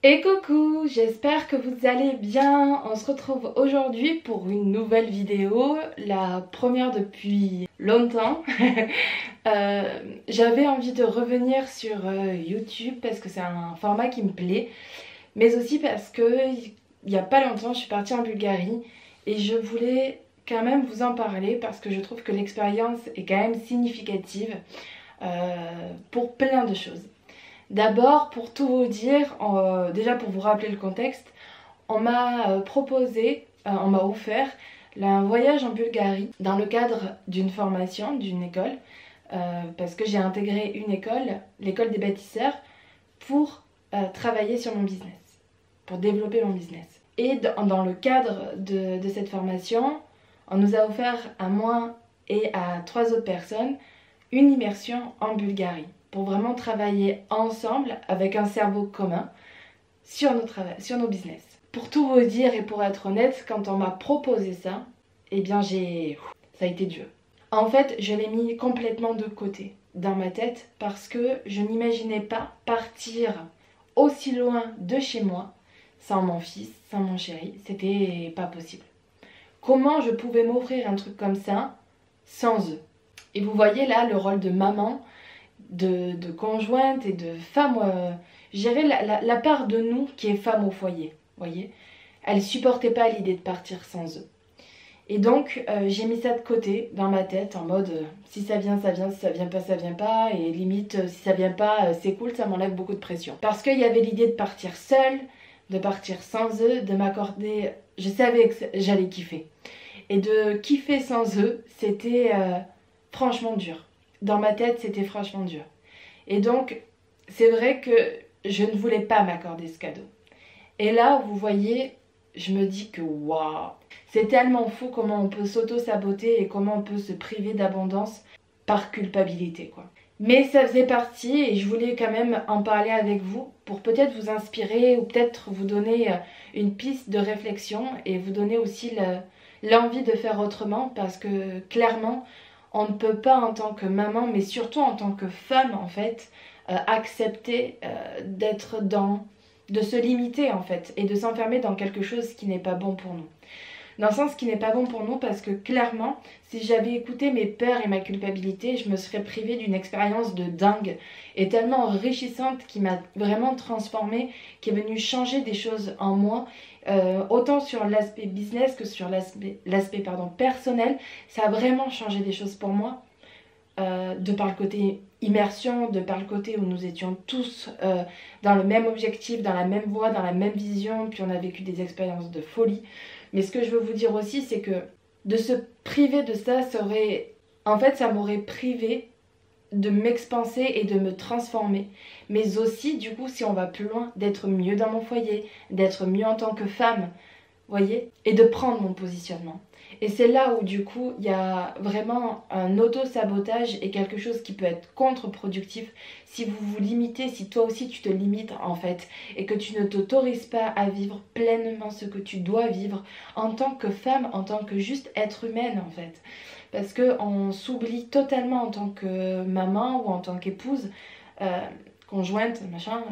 Et coucou, j'espère que vous allez bien. On se retrouve aujourd'hui pour une nouvelle vidéo, la première depuis longtemps. J'avais envie de revenir sur YouTube parce que c'est un format qui me plaît, mais aussi parce que il n'y a pas longtemps je suis partie en Bulgarie et je voulais quand même vous en parler parce que je trouve que l'expérience est quand même significative pour plein de choses. D'abord, pour tout vous dire, déjà pour vous rappeler le contexte, on m'a proposé, on m'a offert un voyage en Bulgarie dans le cadre d'une formation, d'une école, parce que j'ai intégré une école, l'école des bâtisseurs, pour travailler sur mon business, pour développer mon business. Et dans le cadre de cette formation, on nous a offert à moi et à 3 autres personnes une immersion en Bulgarie, pour vraiment travailler ensemble avec un cerveau commun sur nos business. Pour tout vous dire et pour être honnête, quand on m'a proposé ça, eh bien ça a été dur. En fait, je l'ai mis complètement de côté dans ma tête parce que je n'imaginais pas partir aussi loin de chez moi sans mon fils, sans mon chéri. C'était pas possible. Comment je pouvais m'offrir un truc comme ça sans eux? Et vous voyez là le rôle de maman, de conjointe et de femme, gérer la part de nous qui est femme au foyer, voyez. Elle supportait pas l'idée de partir sans eux. Et donc j'ai mis ça de côté dans ma tête en mode si ça vient, ça vient, si ça vient pas, ça vient pas, et limite si ça vient pas, c'est cool, ça m'enlève beaucoup de pression. Parce qu'il y avait l'idée de partir seule, de partir sans eux, de m'accorder, je savais que j'allais kiffer. Et de kiffer sans eux, c'était franchement dur. Dans ma tête, c'était franchement dur. Et donc, c'est vrai que je ne voulais pas m'accorder ce cadeau. Et là, vous voyez, je me dis que waouh, c'est tellement fou comment on peut s'auto-saboter et comment on peut se priver d'abondance par culpabilité, quoi. Mais ça faisait partie et je voulais quand même en parler avec vous pour peut-être vous inspirer ou peut-être vous donner une piste de réflexion et vous donner aussi l'envie de faire autrement parce que clairement, on ne peut pas en tant que maman, mais surtout en tant que femme en fait, accepter de se limiter en fait et de s'enfermer dans quelque chose qui n'est pas bon pour nous. Dans le sens qui n'est pas bon pour nous parce que clairement, si j'avais écouté mes peurs et ma culpabilité, je me serais privée d'une expérience de dingue et tellement enrichissante qui m'a vraiment transformée, qui est venue changer des choses en moi. Autant sur l'aspect business que sur l'aspect personnel, ça a vraiment changé des choses pour moi, de par le côté immersion, de par le côté où nous étions tous dans le même objectif, dans la même voie, dans la même vision, puis on a vécu des expériences de folie. Mais ce que je veux vous dire aussi, c'est que de se priver de ça, ça m'aurait privé de m'expanser et de me transformer. Mais aussi, du coup, si on va plus loin, d'être mieux dans mon foyer, d'être mieux en tant que femme, voyez, et de prendre mon positionnement. Et c'est là où, du coup, il y a vraiment un auto-sabotage et quelque chose qui peut être contre-productif si vous vous limitez, si toi aussi tu te limites en fait, et que tu ne t'autorises pas à vivre pleinement ce que tu dois vivre en tant que femme, en tant que juste être humaine en fait. Parce qu'on s'oublie totalement en tant que maman ou en tant qu'épouse, conjointe, machin,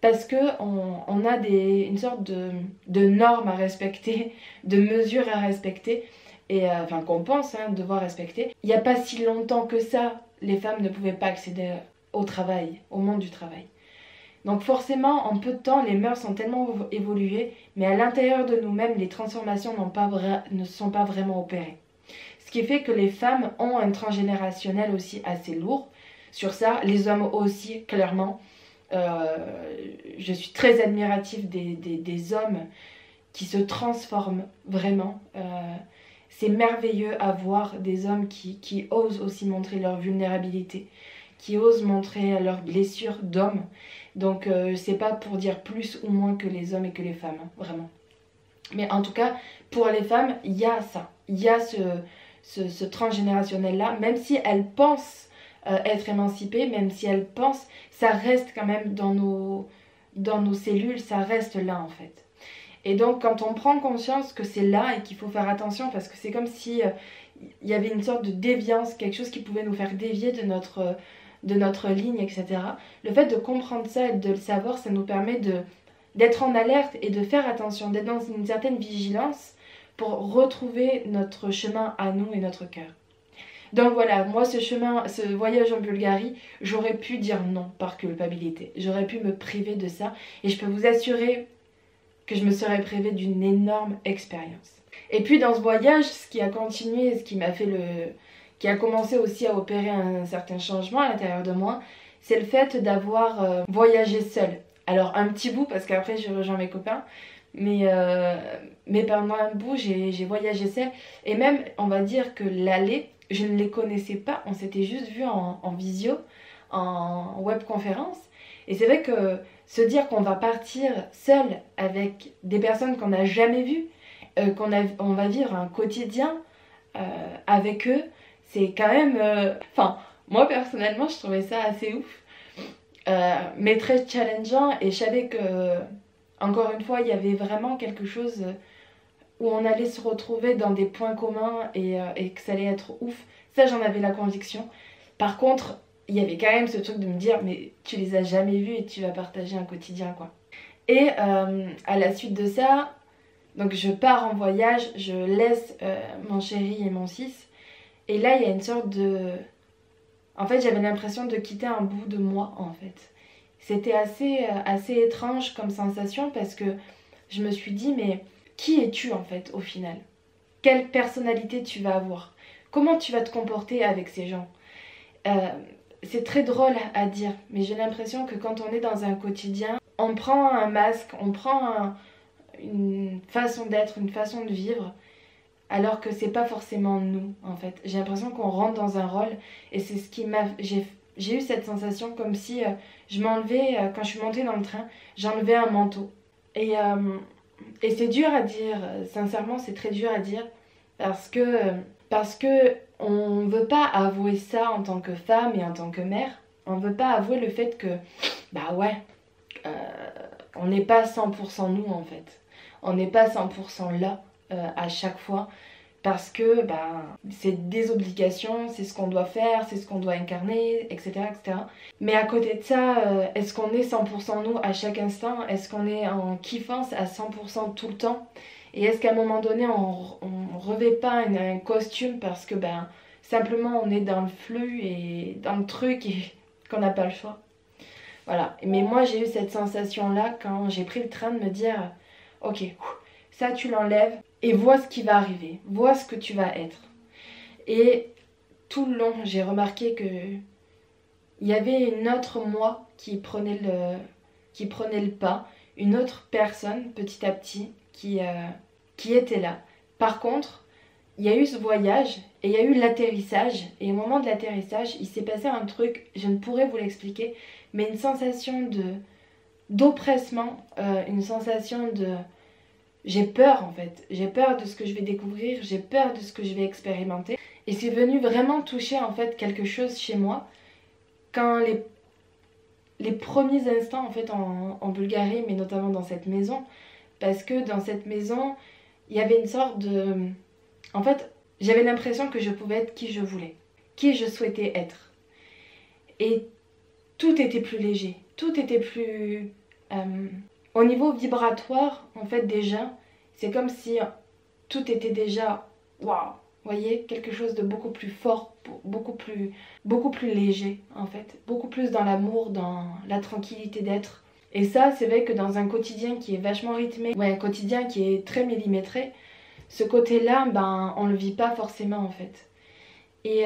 parce qu'on a une sorte de normes à respecter, de mesures à respecter, et qu'on pense devoir respecter. Il n'y a pas si longtemps que ça, les femmes ne pouvaient pas accéder au travail, au monde du travail. Donc forcément, en peu de temps, les mœurs sont tellement évoluées, mais à l'intérieur de nous-mêmes, les transformations ne sont pas vraiment opérées. Ce qui fait que les femmes ont un transgénérationnel aussi assez lourd. Sur ça, les hommes aussi, clairement. Je suis très admirative des hommes qui se transforment vraiment. C'est merveilleux à voir des hommes qui osent aussi montrer leur vulnérabilité, qui osent montrer leurs blessures d'hommes. Donc c'est pas pour dire plus ou moins que les hommes et que les femmes, vraiment. Mais en tout cas, pour les femmes, il y a ça. Il y a ce transgénérationnel-là, même si elles pensent être émancipées, même si elles pensent, ça reste quand même dans nos cellules, ça reste là en fait. Et donc quand on prend conscience que c'est là et qu'il faut faire attention, parce que c'est comme si il y avait une sorte de déviance, quelque chose qui pouvait nous faire dévier de notre ligne, etc. Le fait de comprendre ça et de le savoir, ça nous permet d'être en alerte et de faire attention, d'être dans une certaine vigilance pour retrouver notre chemin à nous et notre cœur. Donc voilà, moi ce voyage en Bulgarie, j'aurais pu dire non par culpabilité. J'aurais pu me priver de ça et je peux vous assurer que je me serais privée d'une énorme expérience. Et puis dans ce voyage, ce qui a continué, qui a commencé aussi à opérer un certain changement à l'intérieur de moi, c'est le fait d'avoir voyagé seule. Alors un petit bout parce qu'après j'ai rejoint mes copains, mais pendant un bout j'ai voyagé seule. Et même on va dire que l'aller, je ne les connaissais pas, on s'était juste vu en visio, en webconférence. Et c'est vrai que se dire qu'on va partir seul avec des personnes qu'on n'a jamais vues, on va vivre un quotidien avec eux, c'est quand même... Enfin, moi personnellement je trouvais ça assez ouf. Mais très challengeant, et je savais que, encore une fois, il y avait vraiment quelque chose où on allait se retrouver dans des points communs et que ça allait être ouf. Ça, j'en avais la conviction. Par contre, il y avait quand même ce truc de me dire, mais tu les as jamais vus et tu vas partager un quotidien, quoi. Et à la suite de ça, donc je pars en voyage, je laisse mon chéri et mon fils, et là, il y a une sorte de... En fait, j'avais l'impression de quitter un bout de moi, en fait. C'était assez étrange comme sensation parce que je me suis dit, mais qui es-tu, en fait, au final? Quelle personnalité tu vas avoir? Comment tu vas te comporter avec ces gens? C'est très drôle à dire, mais j'ai l'impression que quand on est dans un quotidien, on prend un masque, on prend une façon d'être, une façon de vivre, alors que c'est pas forcément nous, en fait. J'ai l'impression qu'on rentre dans un rôle, et c'est ce qui m'a... J'ai eu cette sensation comme si je m'enlevais, quand je suis montée dans le train, j'enlevais un manteau. Et c'est dur à dire, sincèrement c'est très dur à dire, parce que on veut pas avouer ça en tant que femme et en tant que mère. On veut pas avouer le fait que, bah ouais, on n'est pas 100% nous, en fait. On n'est pas 100% là à chaque fois, parce que c'est des obligations, c'est ce qu'on doit faire, c'est ce qu'on doit incarner, etc., etc. Mais à côté de ça, est-ce qu'on est 100% nous à chaque instant? Est-ce qu'on est en kiffance à 100% tout le temps? Et est-ce qu'à un moment donné, on revêt pas un costume parce que simplement on est dans le flux et dans le truc et qu'on n'a pas le choix? Voilà. Mais moi, j'ai eu cette sensation-là quand j'ai pris le train de me dire, ok, ça tu l'enlèves et vois ce qui va arriver, vois ce que tu vas être. Et tout le long, j'ai remarqué que il y avait une autre moi qui prenait le pas, une autre personne petit à petit qui était là. Par contre, il y a eu ce voyage et il y a eu l'atterrissage, et au moment de l'atterrissage, il s'est passé un truc, je ne pourrais vous l'expliquer, mais une sensation d'oppressement, une sensation de... J'ai peur, en fait, j'ai peur de ce que je vais découvrir, j'ai peur de ce que je vais expérimenter. Et c'est venu vraiment toucher, en fait, quelque chose chez moi quand les premiers instants, en fait, en Bulgarie, mais notamment dans cette maison, parce que dans cette maison, il y avait une sorte de... En fait, j'avais l'impression que je pouvais être qui je voulais, qui je souhaitais être. Et tout était plus léger, tout était plus... Au niveau vibratoire, en fait, déjà, c'est comme si tout était déjà... Waouh! Vous voyez, quelque chose de beaucoup plus fort, beaucoup plus léger, en fait. Beaucoup plus dans l'amour, dans la tranquillité d'être. Et ça, c'est vrai que dans un quotidien qui est vachement rythmé, un quotidien qui est très millimétré, ce côté-là, on le vit pas forcément, en fait. Et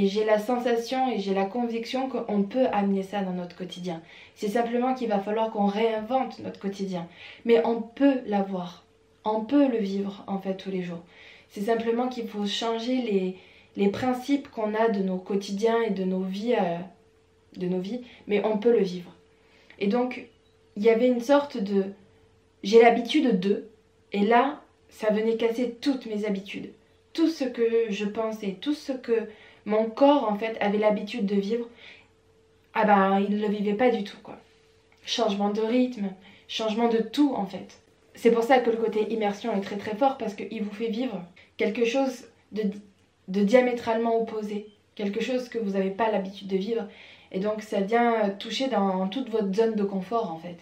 j'ai la sensation et j'ai la conviction qu'on peut amener ça dans notre quotidien. C'est simplement qu'il va falloir qu'on réinvente notre quotidien. Mais on peut l'avoir. On peut le vivre, en fait, tous les jours. C'est simplement qu'il faut changer les principes qu'on a de nos quotidiens et de nos vies, mais on peut le vivre. Et donc, il y avait une sorte de... J'ai l'habitude de... Et là, ça venait casser toutes mes habitudes. Tout ce que je pensais, tout ce que mon corps, en fait, avait l'habitude de vivre, il ne le vivait pas du tout, quoi. Changement de rythme, changement de tout, en fait. C'est pour ça que le côté immersion est très très fort, parce qu'il vous fait vivre quelque chose de diamétralement opposé, quelque chose que vous n'avez pas l'habitude de vivre, et donc ça vient toucher dans toute votre zone de confort, en fait.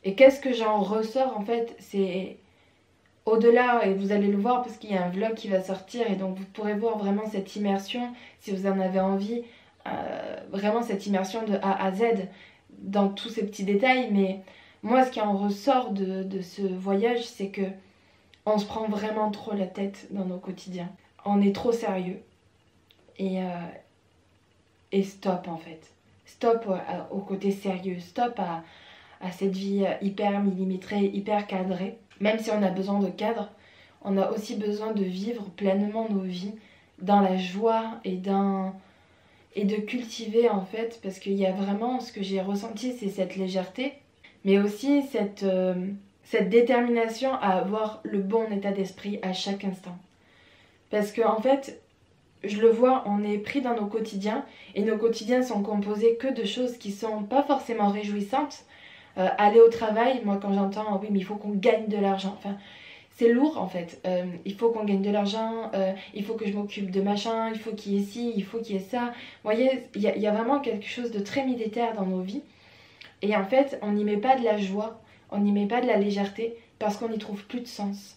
Et qu'est-ce que j'en ressors en fait, c'est au-delà, et vous allez le voir parce qu'il y a un vlog qui va sortir et donc vous pourrez voir vraiment cette immersion si vous en avez envie, vraiment cette immersion de A à Z dans tous ces petits détails. Mais moi ce qui en ressort de ce voyage, c'est que on se prend vraiment trop la tête dans nos quotidiens. On est trop sérieux et, stop en fait. Stop au côté sérieux, stop à cette vie hyper millimétrée, hyper cadrée. Même si on a besoin de cadre, on a aussi besoin de vivre pleinement nos vies dans la joie et de cultiver en fait, parce qu'il y a vraiment, ce que j'ai ressenti, c'est cette légèreté, mais aussi cette détermination à avoir le bon état d'esprit à chaque instant. Parce que en fait, je le vois, on est pris dans nos quotidiens, et nos quotidiens sont composés que de choses qui sont pas forcément réjouissantes. Aller au travail, moi quand j'entends oui mais il faut qu'on gagne de l'argent, enfin c'est lourd en fait. Il faut qu'on gagne de l'argent, il faut que je m'occupe de machin, il faut qu'il y ait ci, il faut qu'il y ait ça. Vous voyez, il y a vraiment quelque chose de très militaire dans nos vies. Et en fait, on n'y met pas de la joie, on n'y met pas de la légèreté parce qu'on n'y trouve plus de sens.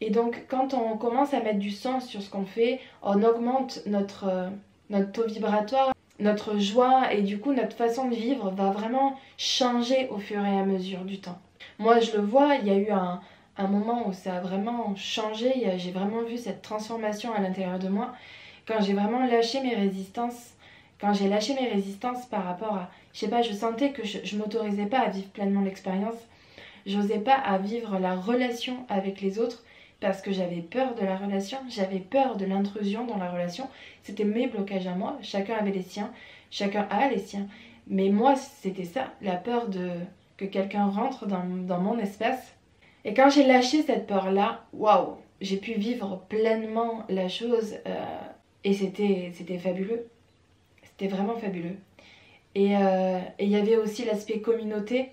Et donc quand on commence à mettre du sens sur ce qu'on fait, on augmente notre taux vibratoire, notre joie, et du coup notre façon de vivre va vraiment changer au fur et à mesure du temps. Moi je le vois, il y a eu un moment où ça a vraiment changé, j'ai vraiment vu cette transformation à l'intérieur de moi quand j'ai vraiment lâché mes résistances. Quand j'ai lâché mes résistances par rapport à, je sais pas, je sentais que je m'autorisais pas à vivre pleinement l'expérience, j'osais pas à vivre la relation avec les autres parce que j'avais peur de la relation, j'avais peur de l'intrusion dans la relation. C'était mes blocages à moi, chacun avait les siens, chacun a les siens. Mais moi, c'était ça, la peur que quelqu'un rentre dans mon espace. Et quand j'ai lâché cette peur-là, waouh, j'ai pu vivre pleinement la chose et c'était fabuleux. C'était vraiment fabuleux. Et il y avait aussi l'aspect communauté,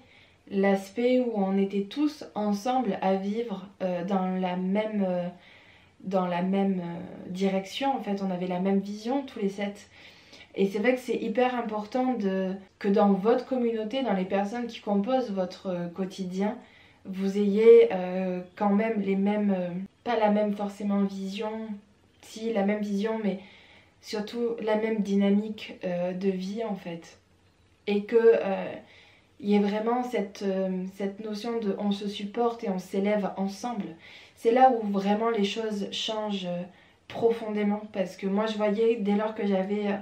l'aspect où on était tous ensemble à vivre dans la même direction. En fait, on avait la même vision tous les 7. Et c'est vrai que c'est hyper important que dans votre communauté, dans les personnes qui composent votre quotidien, vous ayez quand même les mêmes, pas la même forcément vision, si la même vision, mais surtout la même dynamique de vie en fait. Et que il y ait vraiment cette notion de on se supporte et on s'élève ensemble. C'est là où vraiment les choses changent profondément, parce que moi je voyais dès lors que j'avais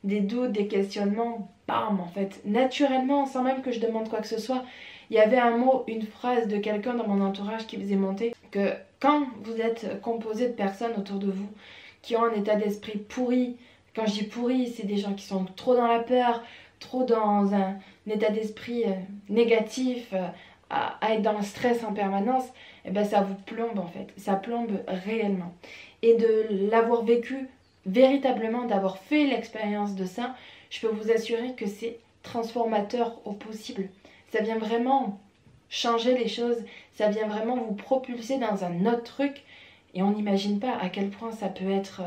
des doutes, des questionnements, bam en fait, naturellement, sans même que je demande quoi que ce soit, il y avait un mot, une phrase de quelqu'un dans mon entourage qui faisait monter que quand vous êtes composé de personnes autour de vous qui ont un état d'esprit pourri, quand je dis pourri, c'est des gens qui sont trop dans la peur, trop dans un état d'esprit négatif, à être dans le stress en permanence, et ben ça vous plombe en fait, ça plombe réellement. Et de l'avoir vécu véritablement, d'avoir fait l'expérience de ça, je peux vous assurer que c'est transformateur au possible. Ça vient vraiment changer les choses, ça vient vraiment vous propulser dans un autre truc, et on n'imagine pas à quel point ça peut être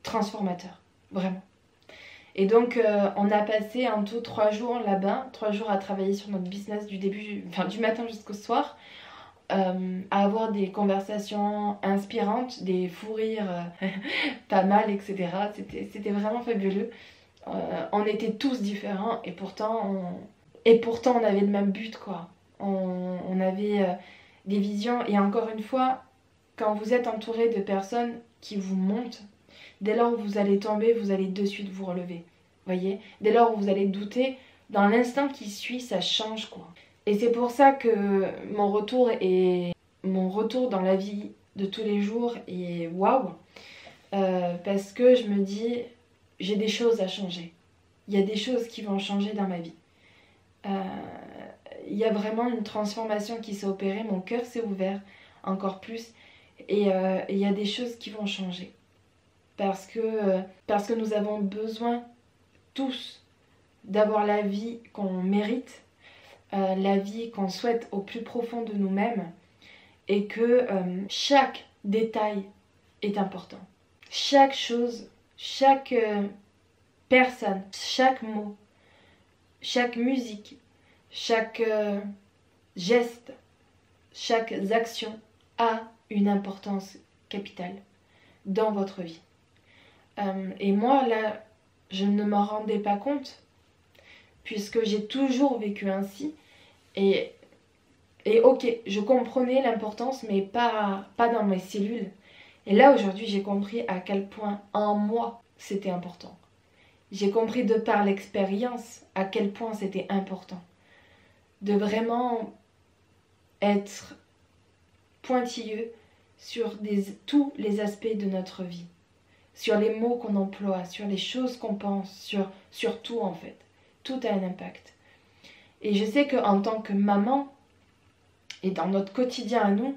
transformateur, vraiment. Et donc on a passé en tout 3 jours là-bas, 3 jours à travailler sur notre business du matin jusqu'au soir, à avoir des conversations inspirantes, des fous rires pas mal, etc. C'était vraiment fabuleux. On était tous différents et pourtant on avait le même but quoi. On avait des visions, et encore une fois, quand vous êtes entouré de personnes qui vous montent, dès lors où vous allez tomber, vous allez de suite vous relever. Voyez, dès lors où vous allez douter, dans l'instant qui suit, ça change quoi. Et c'est pour ça que mon retour dans la vie de tous les jours est waouh, parce que je me dis, j'ai des choses à changer. Il y a des choses qui vont changer dans ma vie. Il y a vraiment une transformation qui s'est opérée, mon cœur s'est ouvert encore plus, et il y a des choses qui vont changer. Parce que nous avons besoin tous d'avoir la vie qu'on mérite, la vie qu'on souhaite au plus profond de nous-mêmes, et que chaque détail est important. Chaque chose, chaque personne, chaque mot, chaque musique, chaque geste, chaque action a une importance capitale dans votre vie. Et moi, là, je ne m'en rendais pas compte, puisque j'ai toujours vécu ainsi. Et ok, je comprenais l'importance, mais pas dans mes cellules. Et là, aujourd'hui, j'ai compris à quel point en moi, c'était important. J'ai compris de par l'expérience à quel point c'était important. De vraiment être pointilleux sur tous les aspects de notre vie. Sur les mots qu'on emploie, sur les choses qu'on pense, sur tout en fait. Tout a un impact. Et je sais qu'en tant que maman, et dans notre quotidien à nous,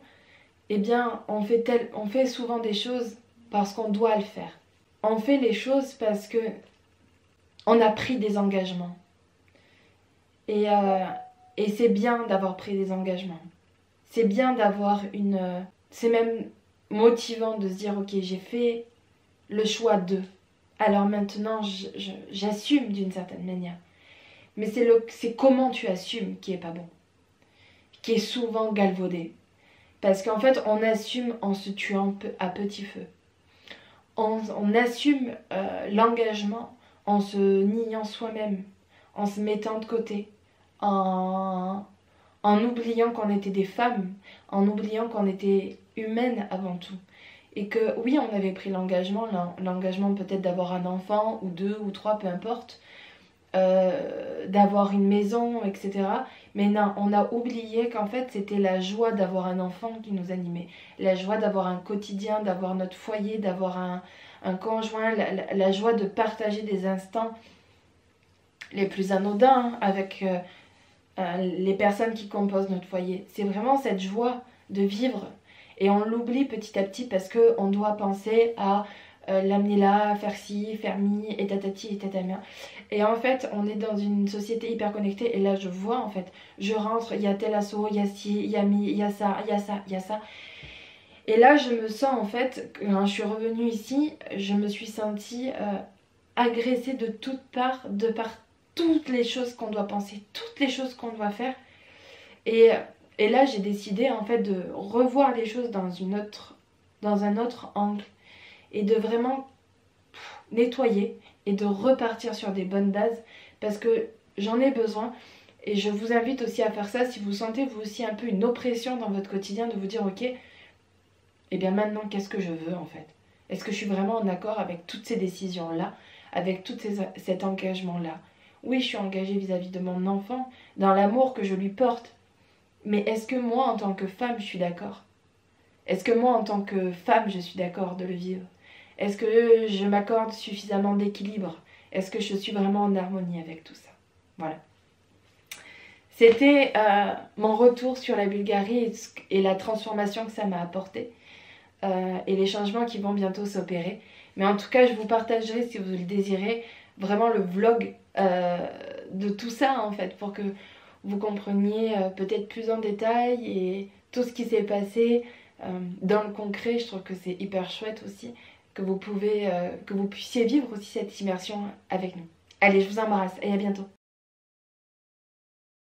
eh bien, on fait souvent des choses parce qu'on doit le faire. On fait les choses parce que on a pris des engagements. Et c'est bien d'avoir pris des engagements. C'est bien d'avoir c'est même motivant de se dire, ok, j'ai fait le choix de. Alors maintenant, j'assume d'une certaine manière. Mais c'est comment tu assumes qui est pas bon. Qui est souvent galvaudé. Parce qu'en fait, on assume en se tuant à petit feu. On assume l'engagement en se niant soi-même, en se mettant de côté, en oubliant qu'on était des femmes, en oubliant qu'on était humaines avant tout. Et que oui, on avait pris l'engagement peut-être d'avoir un enfant, ou 2, ou 3, peu importe, d'avoir une maison, etc. Mais non, on a oublié qu'en fait c'était la joie d'avoir un enfant qui nous animait, la joie d'avoir un quotidien, d'avoir notre foyer, d'avoir un conjoint, la joie de partager des instants les plus anodins avec les personnes qui composent notre foyer. C'est vraiment cette joie de vivre, et on l'oublie petit à petit parce qu'on doit penser à l'amener là, faire ci, faire mi, et tatati et tatama. Et en fait, on est dans une société hyper connectée, et là je vois en fait, je rentre, il y a tel assaut, il y a ci, il y a mi, il y a ça, il y a ça, il y a ça. Et là je me sens en fait, quand je suis revenue ici, je me suis sentie agressée de toutes parts, de par toutes les choses qu'on doit penser, toutes les choses qu'on doit faire. Et là j'ai décidé en fait de revoir les choses dans un autre angle, et de vraiment nettoyer et de repartir sur des bonnes bases, parce que j'en ai besoin. Et je vous invite aussi à faire ça si vous sentez vous aussi un peu une oppression dans votre quotidien, de vous dire ok, et bien maintenant qu'est-ce que je veux en fait? Est-ce que je suis vraiment en accord avec toutes ces décisions là, avec tout cet engagement là? Oui, je suis engagée vis-à-vis de mon enfant, dans l'amour que je lui porte, mais est-ce que moi en tant que femme je suis d'accord? Est-ce que moi en tant que femme je suis d'accord de le vivre? Est-ce que je m'accorde suffisamment d'équilibre? Est-ce que je suis vraiment en harmonie avec tout ça? Voilà. C'était mon retour sur la Bulgarie et la transformation que ça m'a apporté. Et les changements qui vont bientôt s'opérer. Mais en tout cas, je vous partagerai, si vous le désirez, vraiment le vlog de tout ça en fait, pour que vous compreniez peut-être plus en détail et tout ce qui s'est passé dans le concret. Je trouve que c'est hyper chouette aussi, que vous puissiez vivre aussi cette immersion avec nous. Allez, je vous embrasse et à bientôt.